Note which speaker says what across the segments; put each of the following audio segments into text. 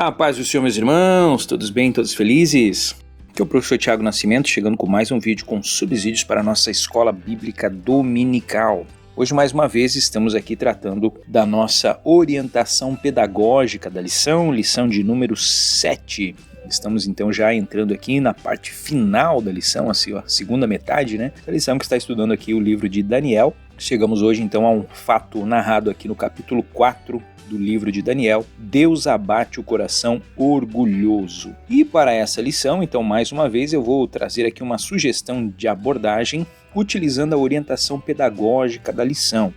Speaker 1: A paz do Senhor, meus irmãos, todos bem, todos felizes? Aqui é o professor Tiago Nascimento, chegando com mais um vídeo com subsídios para a nossa Escola Bíblica Dominical. Hoje, mais uma vez, estamos aqui tratando da nossa orientação pedagógica da lição de número 7. Estamos então já entrando aqui na parte final da lição, assim, a segunda metade, né? A lição que está estudando aqui o livro de Daniel. Chegamos hoje então a um fato narrado aqui no capítulo 4 do livro de Daniel. Deus abate o coração orgulhoso. E para essa lição, então, mais uma vez, eu vou trazer aqui uma sugestão de abordagem utilizando a orientação pedagógica da lição.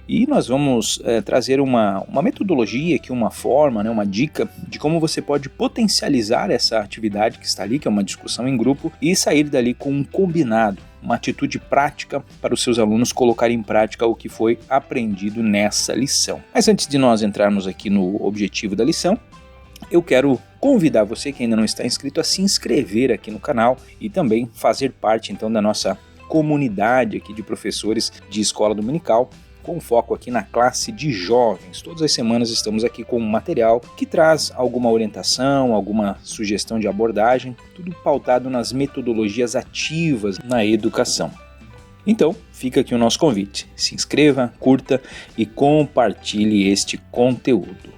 Speaker 1: E nós vamos trazer uma metodologia, aqui, uma forma, né, uma dica de como você pode potencializar essa atividade que está ali, que é uma discussão em grupo, e sair dali com um combinado, uma atitude prática para os seus alunos colocarem em prática o que foi aprendido nessa lição. Mas antes de nós entrarmos aqui no objetivo da lição, eu quero convidar você que ainda não está inscrito a se inscrever aqui no canal e também fazer parte então da nossa comunidade aqui de professores de escola dominical, com foco aqui na classe de jovens. Todas as semanas estamos aqui com um material que traz alguma orientação, alguma sugestão de abordagem, tudo pautado nas metodologias ativas na educação. Então, fica aqui o nosso convite. Se inscreva, curta e compartilhe este conteúdo.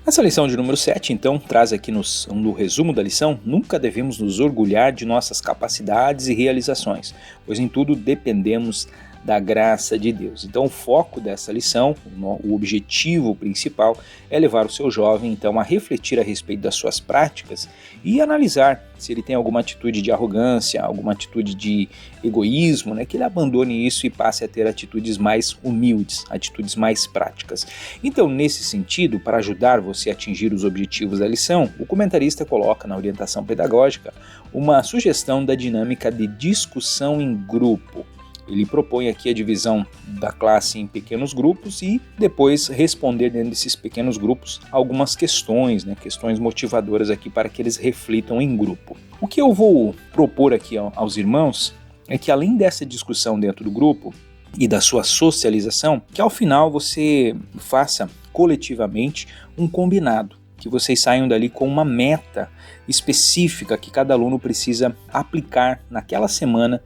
Speaker 1: Essa lição de número 7, então, traz aqui no resumo da lição: nunca devemos nos orgulhar de nossas capacidades e realizações, pois em tudo dependemos da graça de Deus. Então o foco dessa lição, o objetivo principal é levar o seu jovem então a refletir a respeito das suas práticas e analisar se ele tem alguma atitude de arrogância, alguma atitude de egoísmo, né, que ele abandone isso e passe a ter atitudes mais humildes, atitudes mais práticas. Então, nesse sentido, para ajudar você a atingir os objetivos da lição, o comentarista coloca na orientação pedagógica uma sugestão da dinâmica de discussão em grupo. Ele propõe aqui a divisão da classe em pequenos grupos e depois responder dentro desses pequenos grupos algumas questões, né, questões motivadoras aqui para que eles reflitam em grupo. O que eu vou propor aqui aos irmãos é que, além dessa discussão dentro do grupo e da sua socialização, que ao final você faça coletivamente um combinado, que vocês saiam dali com uma meta específica que cada aluno precisa aplicar naquela semana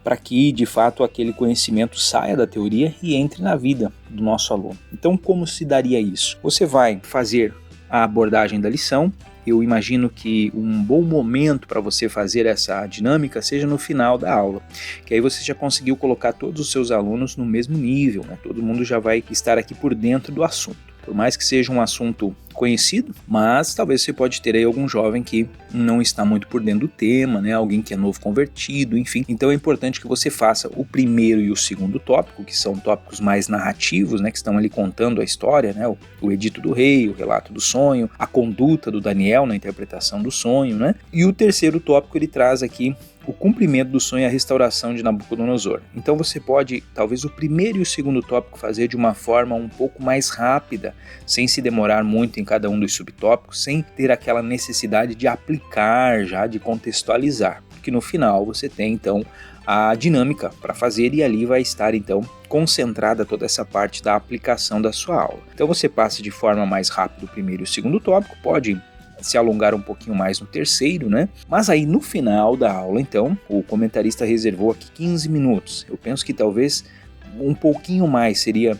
Speaker 1: para que, de fato, aquele conhecimento saia da teoria e entre na vida do nosso aluno. Então, como se daria isso? Você vai fazer a abordagem da lição. Eu imagino que um bom momento para você fazer essa dinâmica seja no final da aula, que aí você já conseguiu colocar todos os seus alunos no mesmo nível, né? Todo mundo já vai estar aqui por dentro do assunto. Por mais que seja um assunto conhecido, mas talvez você pode ter aí algum jovem que não está muito por dentro do tema, né? Alguém que é novo convertido, enfim. Então é importante que você faça o primeiro e o segundo tópico, que são tópicos mais narrativos, né? Que estão ali contando a história, né? O edito do rei, o relato do sonho, a conduta do Daniel na interpretação do sonho, né? E o terceiro tópico ele traz aqui o cumprimento do sonho e a restauração de Nabucodonosor. Então você pode, talvez, o primeiro e o segundo tópico fazer de uma forma um pouco mais rápida, sem se demorar muito em cada um dos subtópicos, sem ter aquela necessidade de aplicar já, de contextualizar, porque no final você tem então a dinâmica para fazer e ali vai estar então concentrada toda essa parte da aplicação da sua aula. Então você passa de forma mais rápida o primeiro e o segundo tópico, pode se alongar um pouquinho mais no terceiro, né? Mas aí no final da aula, então, o comentarista reservou aqui 15 minutos. Eu penso que talvez um pouquinho mais seria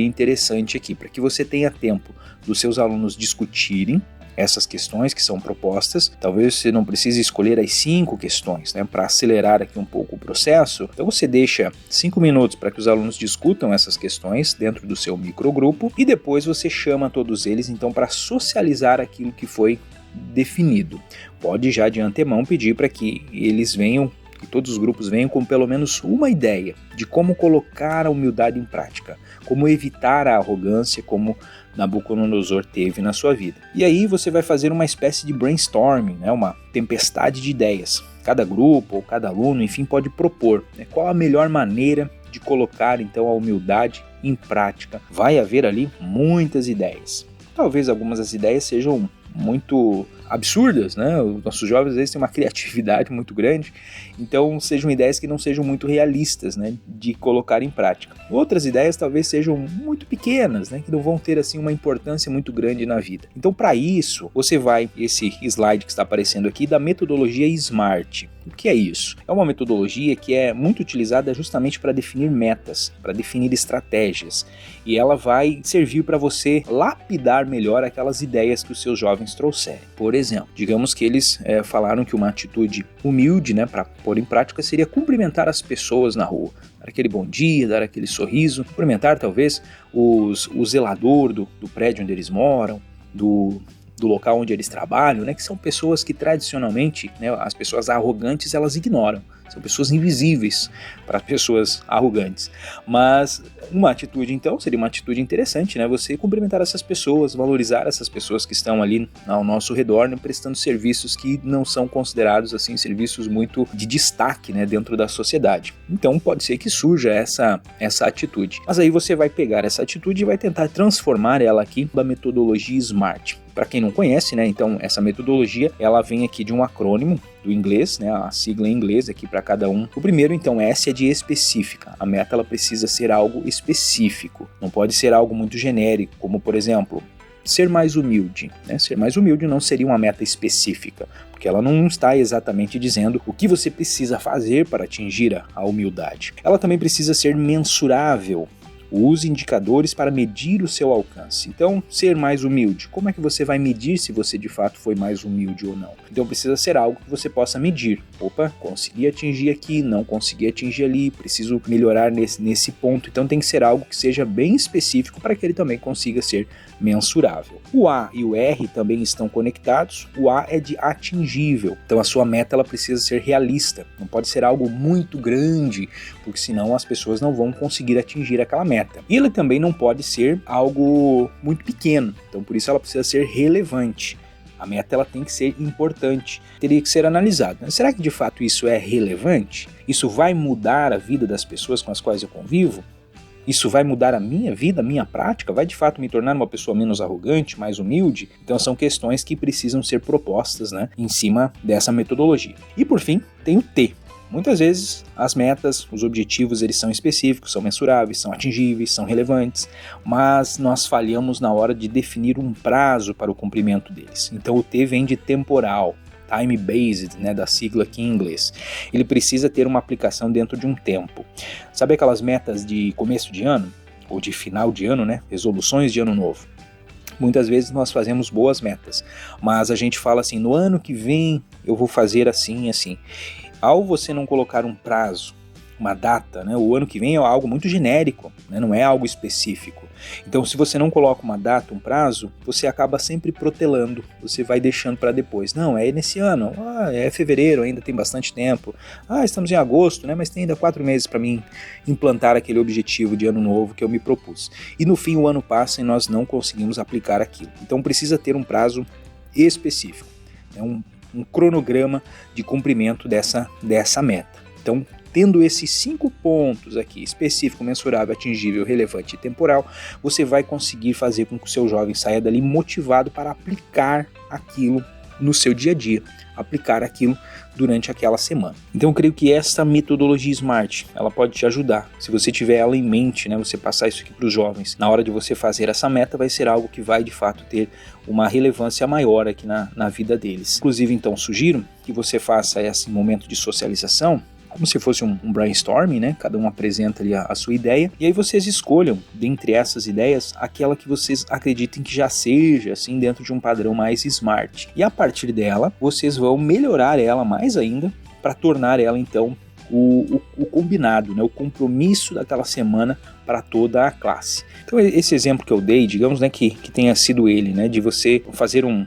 Speaker 1: interessante aqui, para que você tenha tempo dos seus alunos discutirem essas questões que são propostas. Talvez você não precise escolher as 5 questões, né, para acelerar aqui um pouco o processo. Então você deixa 5 minutos para que os alunos discutam essas questões dentro do seu microgrupo e depois você chama todos eles então para socializar aquilo que foi definido. Pode já de antemão pedir para que eles venham, que todos os grupos venham com pelo menos uma ideia de como colocar a humildade em prática, como evitar a arrogância, como Nabucodonosor teve na sua vida. E aí você vai fazer uma espécie de brainstorming, né, uma tempestade de ideias. Cada grupo ou cada aluno, enfim, pode propor, né, qual a melhor maneira de colocar então a humildade em prática. Vai haver ali muitas ideias. Talvez algumas das ideias sejam muito absurdas, né? Os nossos jovens às vezes têm uma criatividade muito grande, então sejam ideias que não sejam muito realistas, né, de colocar em prática. Outras ideias talvez sejam muito pequenas, né, que não vão ter assim uma importância muito grande na vida. Então para isso, você vai, esse slide que está aparecendo aqui, da metodologia SMART. O que é isso? É uma metodologia que é muito utilizada justamente para definir metas, para definir estratégias, e ela vai servir para você lapidar melhor aquelas ideias que os seus jovens trouxerem. Por exemplo, digamos que eles falaram que uma atitude humilde, né, para pôr em prática seria cumprimentar as pessoas na rua, dar aquele bom dia, dar aquele sorriso, cumprimentar talvez o zelador do prédio onde eles moram, do local onde eles trabalham, né, que são pessoas que tradicionalmente, né, as pessoas arrogantes elas ignoram, são pessoas invisíveis para pessoas arrogantes. Mas uma atitude então seria uma atitude interessante, né, você cumprimentar essas pessoas, valorizar essas pessoas que estão ali ao nosso redor, né, prestando serviços que não são considerados assim serviços muito de destaque, né, dentro da sociedade. Então pode ser que surja essa atitude. Mas aí você vai pegar essa atitude e vai tentar transformar ela aqui da metodologia SMART. Para quem não conhece, né, então essa metodologia ela vem aqui de um acrônimo do inglês, né, a sigla em inglês aqui para cada um. O primeiro, então, S é de específica. A meta ela precisa ser algo específico, não pode ser algo muito genérico, como por exemplo, ser mais humilde. Né? Ser mais humilde não seria uma meta específica, porque ela não está exatamente dizendo o que você precisa fazer para atingir a humildade. Ela também precisa ser mensurável. Use indicadores para medir o seu alcance. Então, ser mais humilde. Como é que você vai medir se você de fato foi mais humilde ou não? Então precisa ser algo que você possa medir. Opa, consegui atingir aqui, não consegui atingir ali, preciso melhorar nesse ponto. Então tem que ser algo que seja bem específico para que ele também consiga ser mensurável. O A e o R também estão conectados. O A é de atingível. Então a sua meta ela precisa ser realista. Não pode ser algo muito grande, porque senão as pessoas não vão conseguir atingir aquela meta. E ele também não pode ser algo muito pequeno, então por isso ela precisa ser relevante. A meta ela tem que ser importante, teria que ser analisado. Mas será que de fato isso é relevante? Isso vai mudar a vida das pessoas com as quais eu convivo? Isso vai mudar a minha vida, a minha prática? Vai de fato me tornar uma pessoa menos arrogante, mais humilde? Então são questões que precisam ser propostas, né, em cima dessa metodologia. E por fim, tem o T. Muitas vezes as metas, os objetivos, eles são específicos, são mensuráveis, são atingíveis, são relevantes, mas nós falhamos na hora de definir um prazo para o cumprimento deles. Então o T vem de temporal, time-based, né, da sigla aqui em inglês. Ele precisa ter uma aplicação dentro de um tempo. Sabe aquelas metas de começo de ano? Ou de final de ano, né? Resoluções de ano novo. Muitas vezes nós fazemos boas metas, mas a gente fala assim, no ano que vem eu vou fazer assim e assim. Ao você não colocar um prazo, uma data, né, o ano que vem é algo muito genérico, né, não é algo específico. Então se você não coloca uma data, um prazo, você acaba sempre protelando, você vai deixando para depois. Não, é nesse ano, é fevereiro, ainda tem bastante tempo. Estamos em agosto, né, mas tem ainda 4 meses para mim implantar aquele objetivo de ano novo que eu me propus. E no fim o ano passa e nós não conseguimos aplicar aquilo. Então precisa ter um prazo específico, né, um cronograma de cumprimento dessa meta. Então, tendo esses 5 pontos aqui, específico, mensurável, atingível, relevante e temporal, você vai conseguir fazer com que o seu jovem saia dali motivado para aplicar aquilo no seu dia a dia, aplicar aquilo durante aquela semana. Então eu creio que essa metodologia SMART, ela pode te ajudar. Se você tiver ela em mente, né, você passar isso aqui para os jovens, na hora de você fazer essa meta, vai ser algo que vai de fato ter uma relevância maior aqui na vida deles. Inclusive, então, sugiro que você faça esse momento de socialização como se fosse um brainstorming, né? Cada um apresenta ali a sua ideia, e aí vocês escolham, dentre essas ideias, aquela que vocês acreditem que já seja, assim, dentro de um padrão mais SMART. E a partir dela, vocês vão melhorar ela mais ainda, para tornar ela, então, o combinado, né? O compromisso daquela semana para toda a classe. Então esse exemplo que eu dei, digamos, né, que tenha sido ele, né, de você fazer um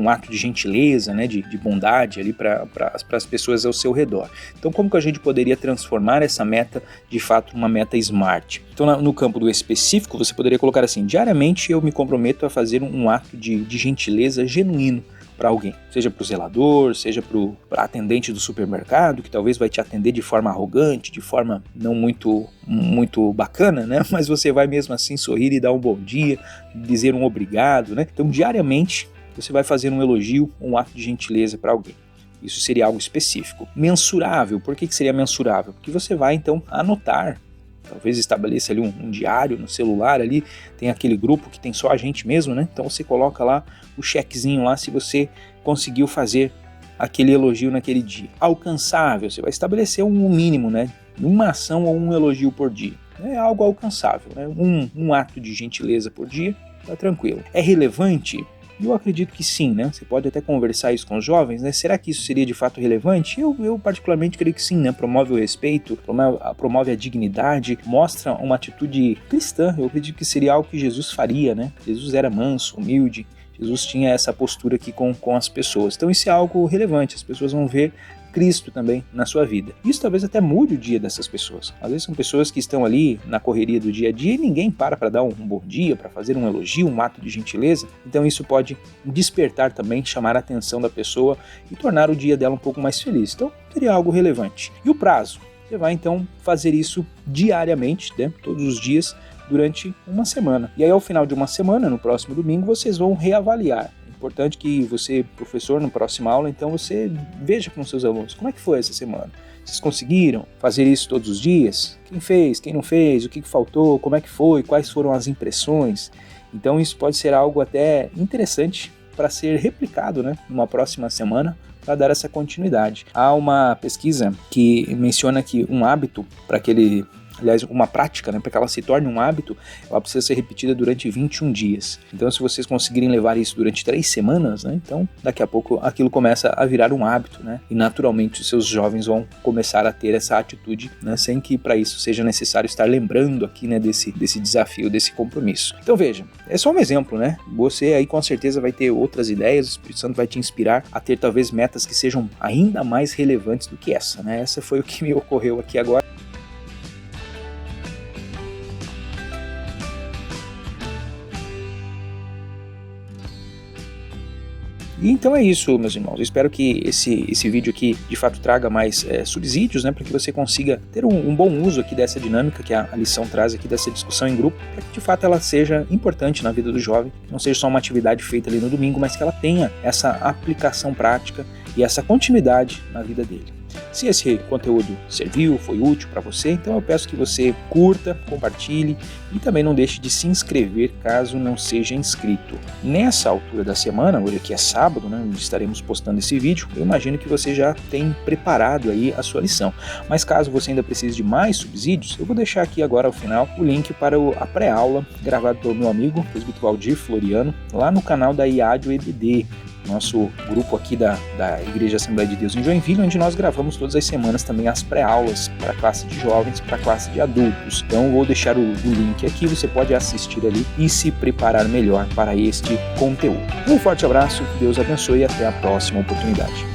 Speaker 1: ato de gentileza, né, de bondade ali para as pessoas ao seu redor. Então como que a gente poderia transformar essa meta de fato numa meta SMART? Então no campo do específico você poderia colocar assim, diariamente eu me comprometo a fazer um ato de gentileza genuíno para alguém, seja para o zelador, seja para o atendente do supermercado, que talvez vai te atender de forma arrogante, de forma não muito bacana, né? Mas você vai mesmo assim sorrir e dar um bom dia, dizer um obrigado, né? Então diariamente você vai fazer um elogio ou um ato de gentileza para alguém. Isso seria algo específico. Mensurável, por que seria mensurável? Porque você vai então anotar, talvez estabeleça ali um diário no celular ali, tem aquele grupo que tem só a gente mesmo, né? Então você coloca lá o chequezinho lá se você conseguiu fazer aquele elogio naquele dia. Alcançável, você vai estabelecer um mínimo, né? Uma ação ou um elogio por dia. É algo alcançável, né? Um ato de gentileza por dia, tá tranquilo. É relevante? Eu acredito que sim, né? Você pode até conversar isso com os jovens, né? Será que isso seria de fato relevante? Eu particularmente creio que sim, né? Promove o respeito, promove a dignidade, mostra uma atitude cristã. Eu acredito que seria algo que Jesus faria, né? Jesus era manso, humilde, Jesus tinha essa postura aqui com as pessoas. Então isso é algo relevante, as pessoas vão ver Cristo também na sua vida. Isso talvez até mude o dia dessas pessoas. Às vezes são pessoas que estão ali na correria do dia a dia e ninguém para dar um bom dia, para fazer um elogio, um ato de gentileza. Então isso pode despertar também, chamar a atenção da pessoa e tornar o dia dela um pouco mais feliz. Então seria algo relevante. E o prazo? Você vai então fazer isso diariamente, né? Todos os dias, durante uma semana. E aí ao final de uma semana, no próximo domingo, vocês vão reavaliar. Importante que você, professor, na próxima aula, então você veja com seus alunos como é que foi essa semana. Vocês conseguiram fazer isso todos os dias? Quem fez, quem não fez, o que faltou, como é que foi, quais foram as impressões? Então isso pode ser algo até interessante para ser replicado, né, numa próxima semana, para dar essa continuidade. Há uma pesquisa que menciona que um hábito para aquele... Aliás, uma prática, né, para que ela se torne um hábito, ela precisa ser repetida durante 21 dias. Então, se vocês conseguirem levar isso durante 3 semanas, né, então daqui a pouco aquilo começa a virar um hábito, né, e naturalmente os seus jovens vão começar a ter essa atitude, né, sem que para isso seja necessário estar lembrando aqui, né, desse desafio, desse compromisso. Então veja, é só um exemplo, né? Você aí com certeza vai ter outras ideias, o Espírito Santo vai te inspirar a ter talvez metas que sejam ainda mais relevantes do que essa, né? Essa foi o que me ocorreu aqui agora. E então é isso, meus irmãos. Eu espero que esse vídeo aqui de fato traga mais subsídios, né, para que você consiga ter um bom uso aqui dessa dinâmica que a lição traz aqui, dessa discussão em grupo, para que de fato ela seja importante na vida do jovem, não seja só uma atividade feita ali no domingo, mas que ela tenha essa aplicação prática e essa continuidade na vida dele. Se esse conteúdo serviu, foi útil para você, então eu peço que você curta, compartilhe e também não deixe de se inscrever caso não seja inscrito. Nessa altura da semana, hoje aqui é sábado, né, onde estaremos postando esse vídeo, eu imagino que você já tem preparado aí a sua lição. Mas caso você ainda precise de mais subsídios, eu vou deixar aqui agora ao final o link para a pré-aula gravado pelo meu amigo, presbítero Valdir Floriano, lá no canal da IADIO EBD. Nosso grupo aqui da Igreja Assembleia de Deus em Joinville, onde nós gravamos todas as semanas também as pré-aulas para a classe de jovens, para a classe de adultos. Então vou deixar o link aqui, você pode assistir ali e se preparar melhor para este conteúdo. Um forte abraço, que Deus abençoe e até a próxima oportunidade.